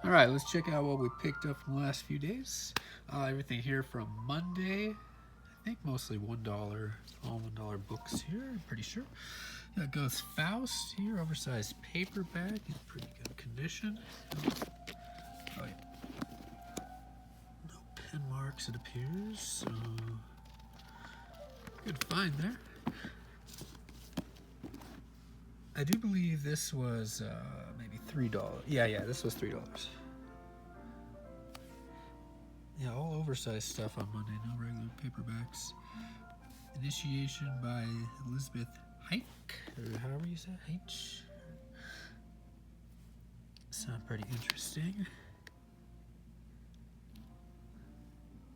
All right, let's check out what we picked up in the last few days. Everything here from Monday. I think mostly $1, all $1 books here, I'm pretty sure. That goes Faust here, oversized paperback in pretty good condition. Oh, yeah. No pen marks, it appears. So, good find there. I do believe this was maybe $3. Yeah, this was $3. Yeah, all oversized stuff on Monday, no regular paperbacks. Initiation by Elizabeth Hike, or however you say it, H. Sound pretty interesting.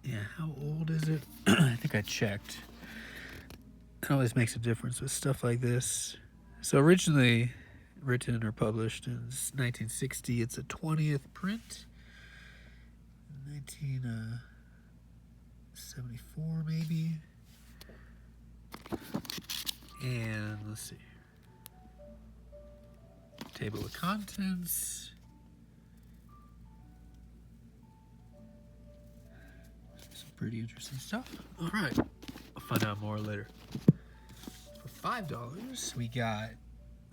Yeah, how old is it? I think I checked. It always makes a difference with stuff like this. So originally written or published in 1960, it's a 20th print. 1974 maybe. And let's see. Table of contents. Some pretty interesting stuff. All right, I'll find out more later. For $5, we got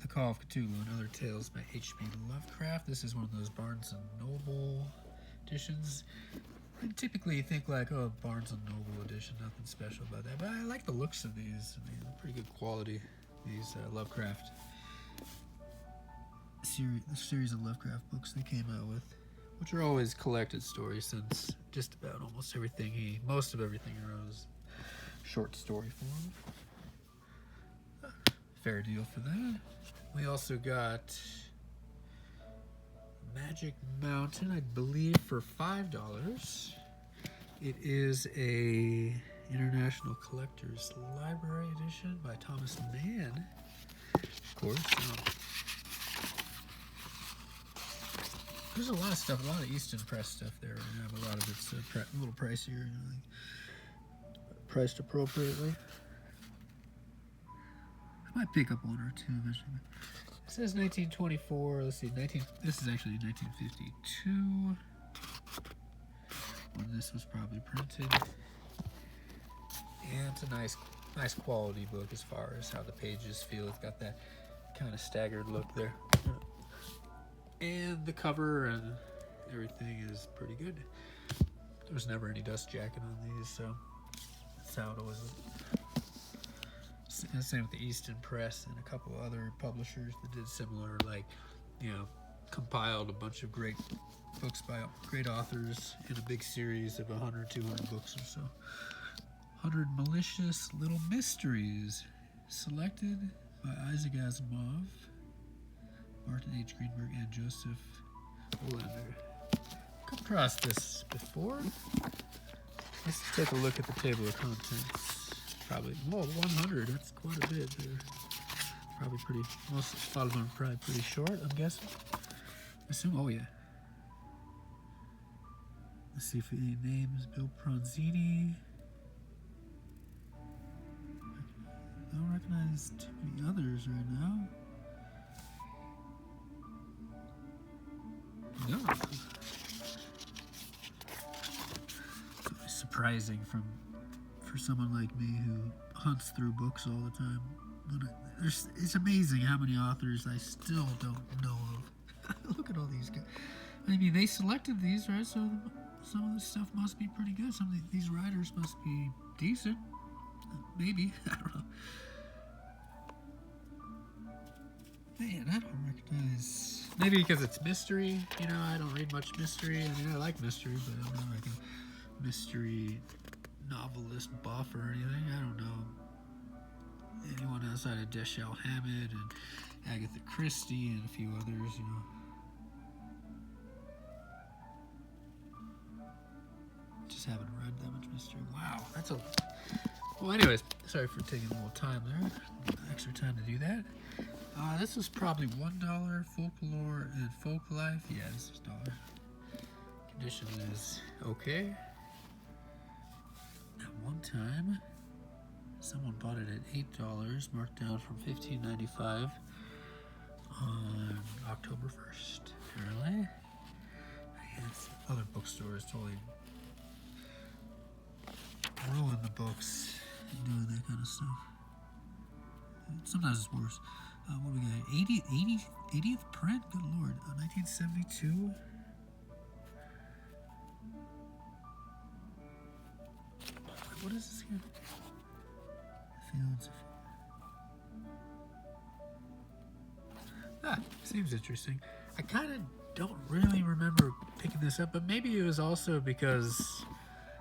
The Call of Cthulhu and Other Tales by H.P. Lovecraft. This is one of those Barnes & Noble editions. And typically you think like, oh, Barnes & Noble edition, nothing special about that. But I like the looks of these. I mean, pretty good quality, these Lovecraft the series of Lovecraft books they came out with, which are always collected stories, since just about almost everything most of everything he wrote is short story form. Fair deal for that. We also got Magic Mountain, I believe, for $5. It is a International Collectors Library edition by Thomas Mann, of course. There's a lot of stuff, a lot of Easton Press stuff there. But a lot of it's a little pricier, like priced appropriately. I might pick up one or two eventually. It says 1924. Let's see, this is actually 1952 when this was probably printed. And it's a nice quality book as far as how the pages feel. It's got that kind of staggered look there. And the cover and everything is pretty good. There was never any dust jacket on these, so that's how it always looked. Same with the Easton Press and a couple other publishers that did similar, like, compiled a bunch of great books by great authors in a big series of 100, 200 books or so. 100 Malicious Little Mysteries, selected by Isaac Asimov, Martin H. Greenberg, and Joseph Olander. Come across this before. Let's take a look at the table of contents. Probably, 100, that's quite a bit there. Probably most of them are probably pretty short, I'm guessing. Oh yeah. Let's see if any names. Bill Pronzini. I don't recognize too many others right now. No. It's surprising for someone like me who hunts through books all the time. It's amazing how many authors I still don't know of. Look at all these guys. I mean, they selected these, right? So some of this stuff must be pretty good. Some of these writers must be decent. Maybe. I don't know. Man, I don't recognize. Maybe because it's mystery. I don't read much mystery. I mean, I like mystery, but I'm not like a mystery novelist buff or anything. I don't know anyone outside of Dashiell Hammett and Agatha Christie and a few others. Just haven't read that much mystery. Wow, that's a. Well, anyways, sorry for taking a little time there, extra time to do that. This was probably $1. Folklore and Folklife. Yeah, this is $1. Condition is okay. At one time, someone bought it at $8, marked down from $15.95 on October 1st, apparently. Bookstore is totally ruining the books and doing that kind of stuff. Sometimes it's worse. What do we got? 80th print? Good lord. 1972? What is this here? Seems interesting. I kind of don't really remember picking this up, but maybe it was also because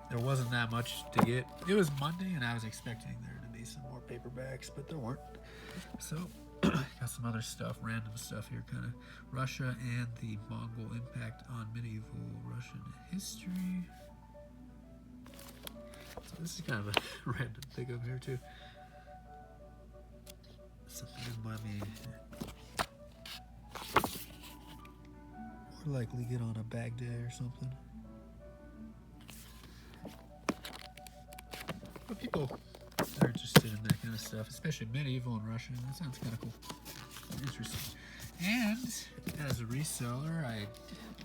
there wasn't that much to get. It was Monday, and I was expecting there to be some more paperbacks, but there weren't. So, got some other stuff, random stuff here, kind of Russia and the Mongol impact on medieval Russian history. So this is kind of a random thing up here too. Something in mommy. More likely get on a bag day or something. But people are interested in that kind of stuff, especially medieval and Russian. That sounds kind of cool. Interesting. And as a reseller, I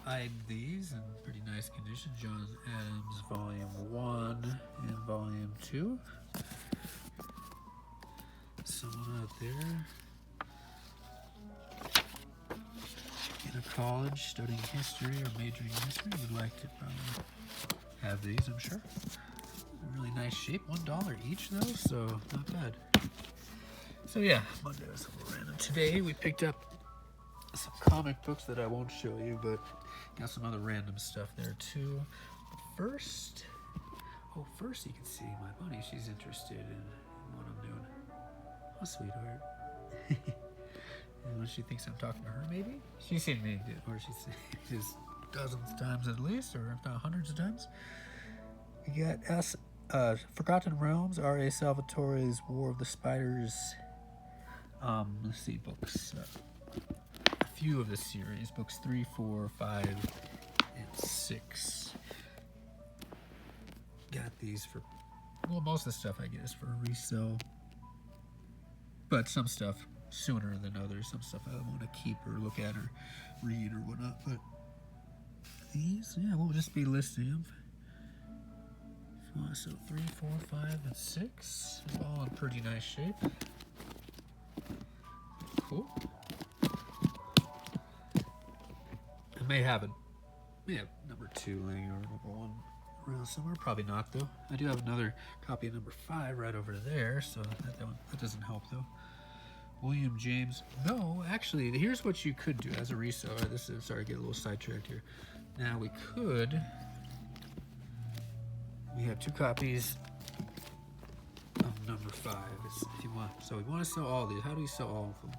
eyed these in pretty nice condition. John Adams Volume 1 and Volume 2. Someone out there in a college studying history or majoring in history would like to probably have these, I'm sure. Really nice shape, $1 each though, so not bad. So yeah, Monday was a little random. Today we picked up some comic books that I won't show you, but got some other random stuff there too. First you can see my bunny. She's interested in what I'm doing. Oh, sweetheart. And she thinks I'm talking to her, maybe? She's seen me, or she's dozens of times at least, or if not hundreds of times. We got Forgotten Realms, R.A. Salvatore's War of the Spiders. Let's see, books. A few of the series, books 3, 4, 5, and 6. Got these for, well, most of the stuff I get is for resale. But some stuff sooner than others. Some stuff I want to keep or look at or read or whatnot. But these, yeah, we'll just be listing them. So 3, 4, 5, and 6. All in pretty nice shape. Cool. I may have number 2 laying or number 1 around somewhere. Probably not though. I do have another copy of number 5 right over there, so that doesn't help though. William James. No, actually, here's what you could do as a reseller. Sorry, I get a little sidetracked here. Now we have 2 copies of number 5. If you want, so we want to sell all these. How do we sell all of them?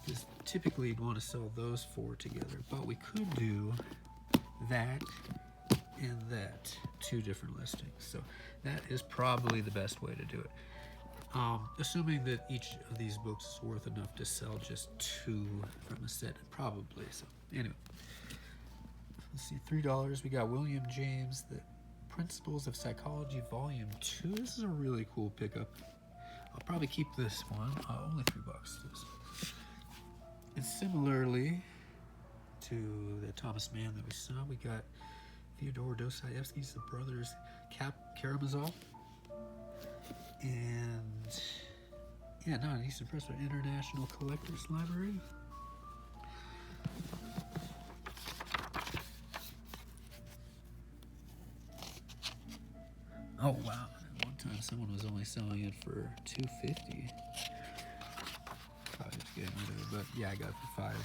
Because typically you'd want to sell those 4 together, but we could do that and that, 2 different listings. So that is probably the best way to do it. Assuming that each of these books is worth enough to sell just 2 from a set, probably. So anyway, let's see, $3. We got William James, The Principles of Psychology, Volume 2. This is a really cool pickup. I'll probably keep this one. Only $3. And similarly to the Thomas Mann that we saw, we got Fyodor Dostoevsky's The Brothers Karamazov. And yeah, not an Eastern Press, but International Collectors Library. Oh wow! At one time, someone was only selling it for $2.50. Probably just getting rid of it, but yeah, I got it for $5.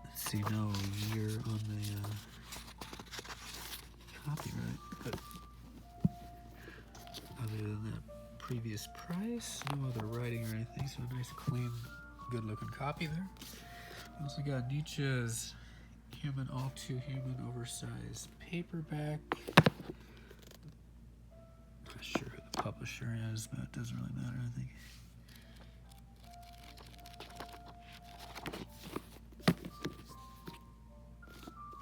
Let's see, no year on the copyright, but other than that previous price, no other writing or anything, so a nice, clean, good-looking copy there. We also got Nietzsche's Human, All Too Human, oversized paperback. Not sure who the publisher is, but it doesn't really matter, I think.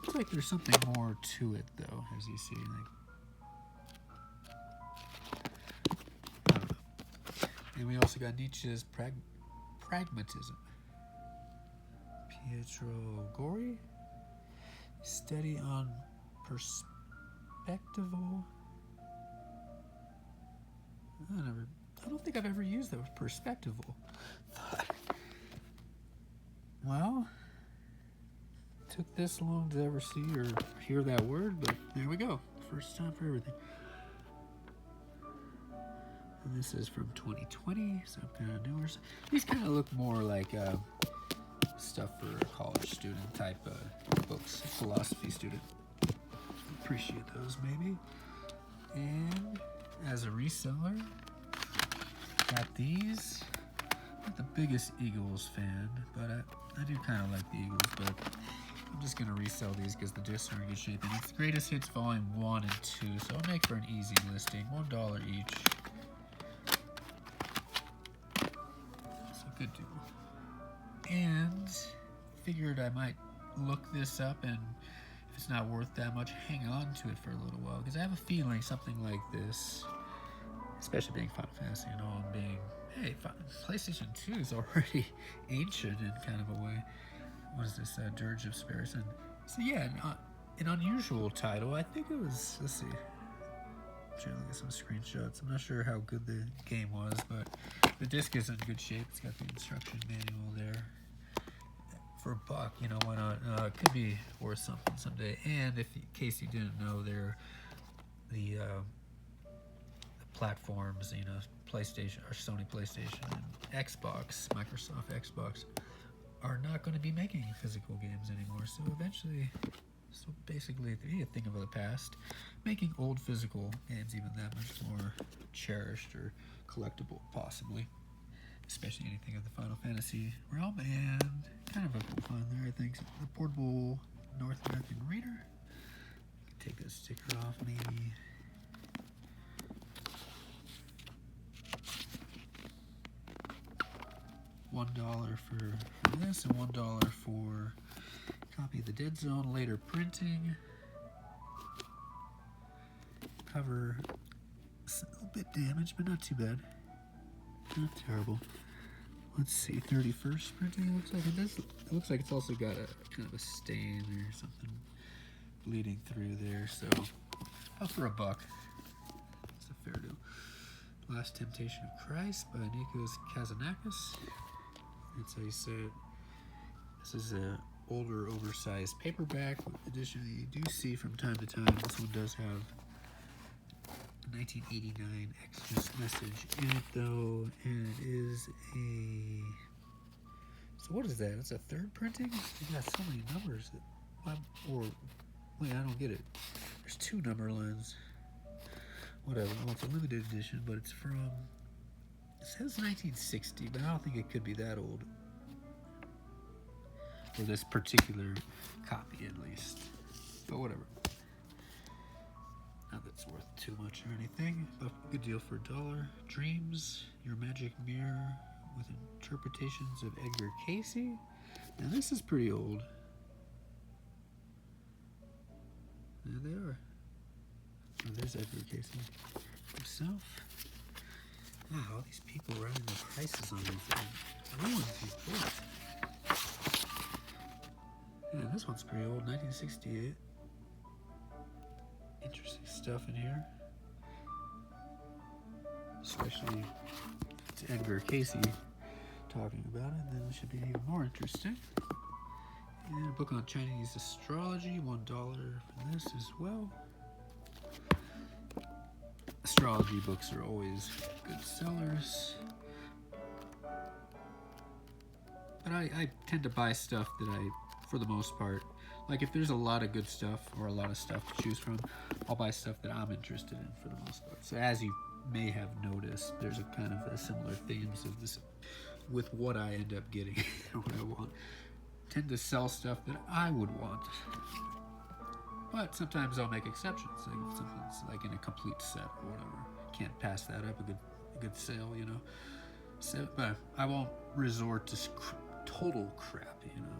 Looks like there's something more to it, though, as you see. I don't know. And we also got Nietzsche's Pragmatism. Pietro Gori. Study on perspectival. I don't think I've ever used that word, perspectival. Well, took this long to ever see or hear that word, but there we go. First time for everything. And this is from 2020, so kind of newer. These kind of look more like stuff for a college student type books, philosophy student. Appreciate those maybe. And as a reseller, got these. I'm not the biggest Eagles fan, but I do kind of like the Eagles, but I'm just going to resell these because the discs are in good shape. And it's Greatest Hits Volume 1 and 2, so I'll make for an easy listing. $1 each. That's a good deal. And figured I might look this up, and if it's not worth that much, hang on to it for a little while, because I have a feeling something like this, especially being Final Fantasy and all, and being, hey, PlayStation 2 is already ancient in kind of a way. What is this? Dirge of Spirits. And so yeah, an unusual title. I think it was, let's see, I'm trying to look at some screenshots. I'm not sure how good the game was, but the disc is in good shape. It's got the instruction manual there. For $1, you know, why not? It could be worth something someday. And if, in case you didn't know, the platforms, you know, PlayStation or Sony PlayStation and Xbox, Microsoft Xbox, are not going to be making physical games anymore. So eventually, so basically, a thing of the past, making old physical games even that much more cherished or collectible, possibly. Especially anything of the Final Fantasy realm, and kind of a cool find there, I think. The portable North American reader. Take this sticker off, maybe. $1 for this, and $1 for copy of the Dead Zone, later printing. Cover a little bit damaged, but not too bad. Not terrible. Let's see, 31st printing. Looks like it does. It looks like it's also got a kind of a stain or something bleeding through there. So, for $1, it's a fair deal. Last Temptation of Christ by Nikos Kazanakis. That's how you say it. This is a older, oversized paperback edition that you do see from time to time. This one does have 1989 Xmas message in it, though, and it is a. So what is that? It's a third printing. You got so many numbers that, or wait, I don't get it. There's 2 number lines. Whatever. Well, it's a limited edition, but it's from. It says 1960, but I don't think it could be that old. For this particular copy, at least. But whatever. Not that it's worth too much or anything, but good deal for $1. Dreams, Your Magic Mirror with Interpretations of Edgar Casey. Now this is pretty old. There they are. Oh, there's Edgar Casey himself. Wow, all these people running the prices on these things. Ruined these books. Yeah, this one's pretty old, 1968. Interesting stuff in here, especially to Edgar Casey talking about it, then it should be even more interesting. And a book on Chinese astrology, $1 for this as well. Astrology books are always good sellers, but I tend to buy stuff that for the most part, like if there's a lot of good stuff or a lot of stuff to choose from, I'll buy stuff that I'm interested in for the most part. So as you may have noticed, there's a kind of a similar themes of this with what I end up getting or what I want. I tend to sell stuff that I would want, but sometimes I'll make exceptions. Like if something's like in a complete set or whatever, can't pass that up. A good sale, you know. So, but I won't resort to total crap, you know.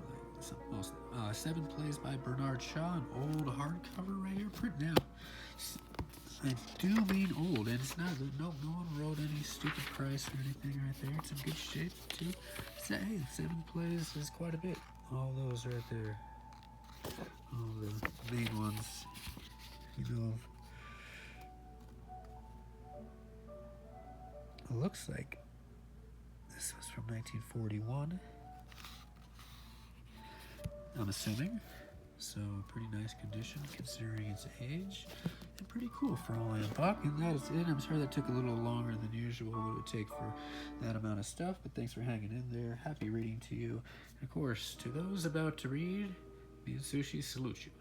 Most 7 Plays by Bernard Shaw, an old hardcover right here, print now. I do mean old, and it's not. No one wrote any stupid price or anything right there. It's in good shape too. So hey, 7 Plays is quite a bit. all those right there. All the main ones, you know. It looks like this was from 1941, I'm assuming. So pretty nice condition considering its age, and pretty cool for only $1. And that is it. I'm sorry that took a little longer than usual, what it would take for that amount of stuff, but thanks for hanging in there. Happy reading to you. And of course, to those about to read, me and Sushi salute you.